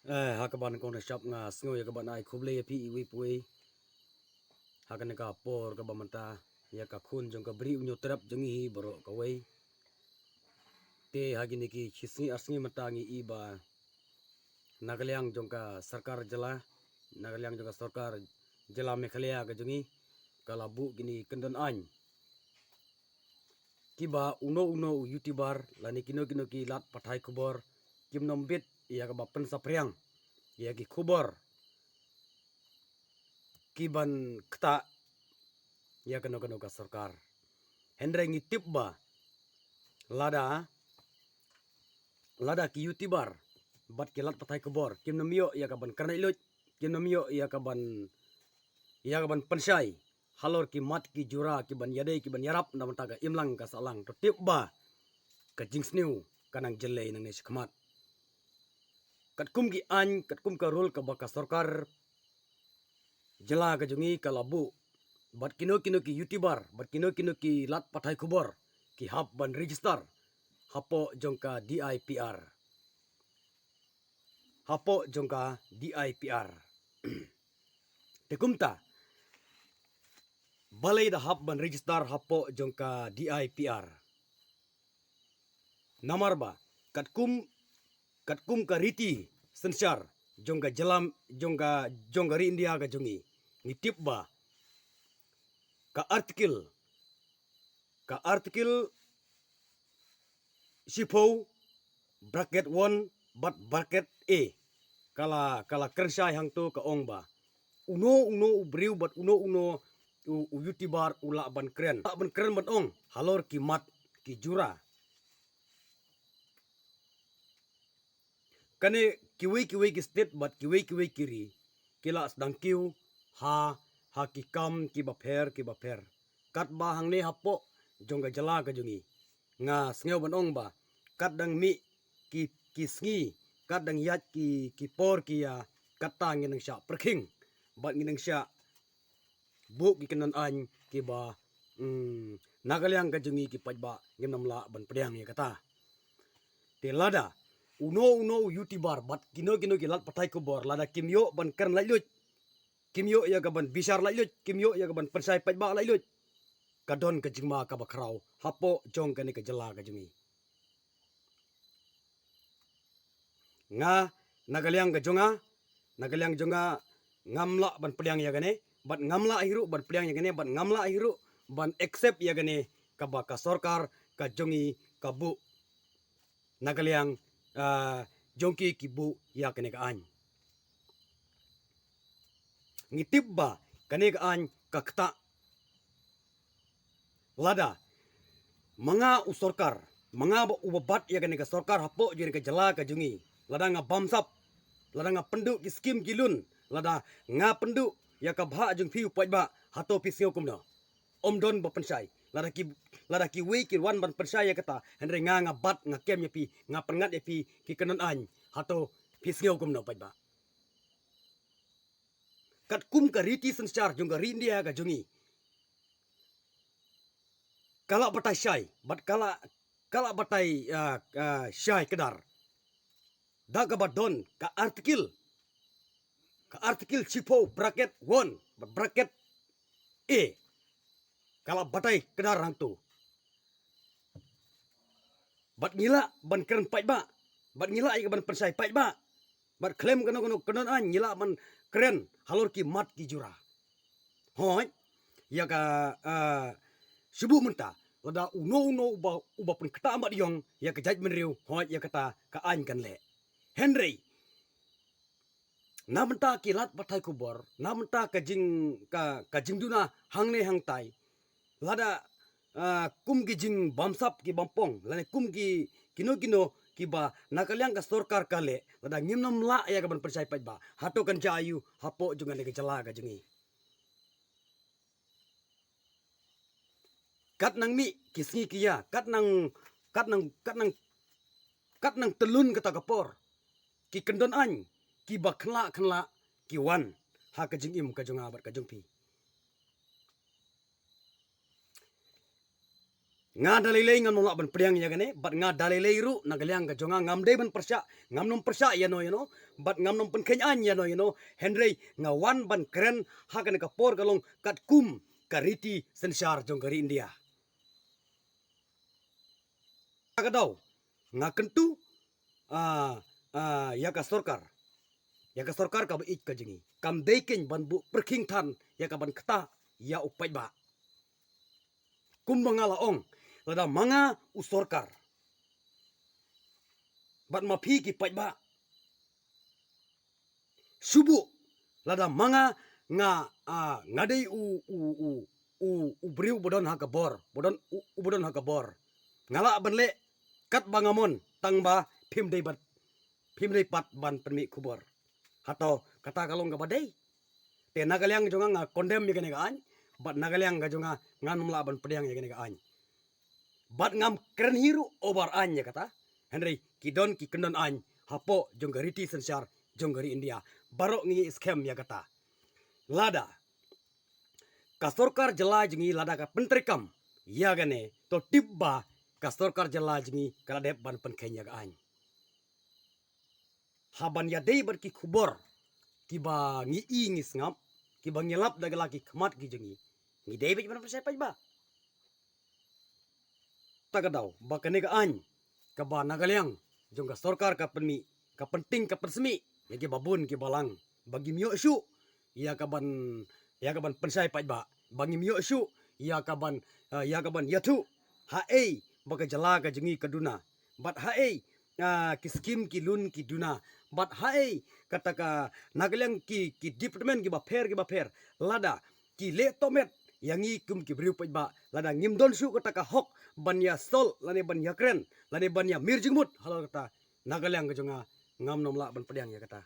Hakaban kong shop nga sngo ya kaban ai khuble pi iwi pui hakan ka por ka bamanta ya ka khun jong ka bri unyo terap jongi hi boro ka wei te hagini ki chisni asni matangi iba nagalyang jong ka sarkar jala nagalyang jong ka sarkar jala mekhalaya ka jongi kalabu gini kendon an kiba uno youtuber lani kino ki lat pathai khubor kim nombit ya ka bapen sapriang ya ki khubor kiban kta ya kano ka sarkar hendra ngitip ba lada ki youtuber bat kelat patai kebor kim namio ya kaban karna ilut kim namio ya kaban pensai halor ki mat ki jura ki ban yadai ki ban yarap na mentaga imlang ka salang to tip ba ka jingsniu kanang jelai nang nes khamat kat kum ki an kat kum ka rul ka baka sarkar jela ka jungi ka labu bat kino ki youtuber bat kino ki lat patai kubor ki hap ban register hapo jongka DIPR hapo jongka DIPR tekumta balai da hap ban register hapo jongka DIPR namar ba katkum ka riti sensar jongka jalam jongka ri India ka jongi ngitip ba ka artikel sipau bracket 1 bat bracket A kala kersai hang tu ka ong ba uno briu bat uno u youtuber ula ban keren bat ong halor ki mat ki jura kane kiwi ki state bat kiwi kiri kila sedang kiu ha ki kam ki ba pher kat ba hang ne hapo jongga jala ka jongi nga sngew ban ong ba kat dang mi ki sngi kat dang yat ki por ki ya kata nginang sya perking bat nginang sya bu ki kenan an ki ba nagalyang ka jongi ki pajba nginam la ban pediang ya kata te lada uno youtuber bat kino ki lat patai ko bor lada kimyo ban kern lailut kimyo ya ka ban bisar lailut kimyo ya ka ban persai pajba lailut kadon ka jingma ka bakrau hapo jong ka ni ka jala ka jungi nga nagalyang jonga ngamla ban pediang ya gane bat ngamla hiru ban pediang ya gane bat ngamla hiru ban accept ya gane ka baka sarkar ka jongi ka bu nagalyang jongki kibu ya kane ka an ngitip ba kane ka an kakta lada mga usorkar mga ubabat ya kane ka sarkar hapo jere ka jala ka jungi lada nga bamsap lada nga pendu ki skim gilun lada nga pendu ya ka bha jung phiu pajba hato pisio kumno omdon ba pensai lada ki wei ki wan ban pensai ya kata hendre nga bat nga kem ya pi nga pengat ya pi ki kanan an hato pisio kumno pajba kat kum ka riti sensar jung ka rindia ka jungi kala batai syai bat kala batai syai kedar da ka badon ka artikel sipo bracket 1 bracket A kala batai kedar hang tu bat ngila ban keren pajba bat ngila ai ban persai pajba bat klaim kanon an ngila ban keren halor ki mat ki jura hoi ya ka subuh menta lada uno uba pun kata amat yong ya ka judgment riu hoi ya kata ka an kan le Henry namenta kilat patai kubor namenta ka jing duna hang ne hang tai lada kum ki jing bamsap ki bampong lane kum ki kino ki ba nakalyang ka sarkar kale lada ngimnam la ya ka ban persai pajba hato kan jayu hapo jungan le jala ka jengi kat nang mi kisngi kia kat nang telun kata kapor ki kendon an ki ba khnla ki wan ha ka jing im ka junga bat ka jungpi nga dalilay ngam nolak ban priang ya gane bat nga dalilay ru nagaliang ga jonga ngam de ban persya ngam nom persya ya no bat ngam nom pen kenyan ya no Henry nga wan ban keren hakan ka por galong kat kum kariti sensar jong gari India kadau nga kentu ya ka sorkar ka ik ka jingi kam deikin ban bu perking than ya ka ban kata ya upai ba kum mangala ong lada manga usorkar bat mapi ki pai ba subu lada manga ngadei u briu bodon ha ka bor bodon ha ka bor ngala banle kat bangamon tangba phim dei pat ban permi kubor hato kata kalong ga badai te nagaliang jonga nga condemn mi ga an bat nagaliang ga jonga ngan mla ban pediang ya ga an bat ngam keren hiru obar an ya kata Henry kidon ki kendon an hapo jongariti sensar jonggari India baro ngi scam ya kata lada ka sorkar jela jingi lada ka pentrikam ya gane to tibba ka sorkar jela jingi kala dep ban pen kenya ga an haban ya dei ber ki khubor ki ba ngi i ngi ngam ki ba ngelap daga laki khamat ki jingi ngi dei ban persai pai ba tagadau ba kane ga an ka ba nagaliang jong ka sorkar ka penmi ka penting ka persemi ya ki babun ki balang bagi mio syu ya ka ban pensai pai ba bagi mio syu ya ka ban yathu ha ei baka jala ka jingi kaduna bat ha ei ki skim ki lun ki duna bat ha ei kata ka nagaliang ki department ki ba pher lada ki le tomet yangi kum ki briu pai ba lada ngimdon syu kata ka hok banya sol lane banya kren lane banya mirjingmut halo kata nagaliang ka jonga ngam nomla ban pediang ya kata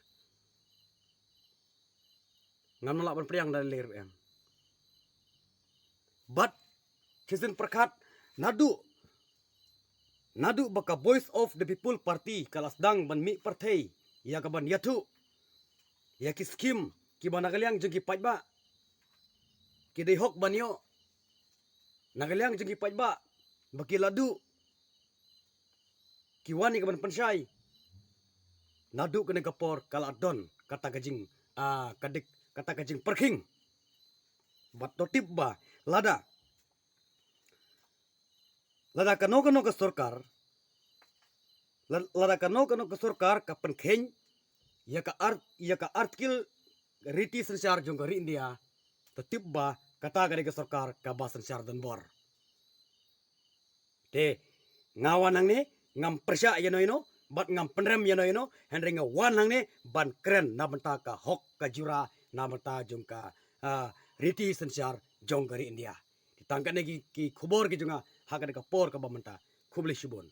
ngam nomla ban pediang dari ler em but kisen perkat nadu baka voice of the people party kalas dang ban mi partai ya ka ban yathu ya ki skim ki ban nagaliang jeng ki pai ba ki dei hok banyo nagaliang jeng ki pai ba baki ladu ki wani ka ban pensai nadu kene kapor kala don kata kajing kadik kata kajing perking bat totip ba lada kano ka sorkar lada kano ka sorkar ka penkheng ya ka artikil riti sensar jonggari India totip ba kata kare ka sorkar ka ba sensar dan bor te ngawanang ne ngam persya ya no bat ngam penrem ya no Henry nga wanang ne ban keren na benta ka hok ka jura na benta jongka riti sensar jonggari India ditangkan ki khubor ki jonga hakane ka por ka bamenta khubli shibon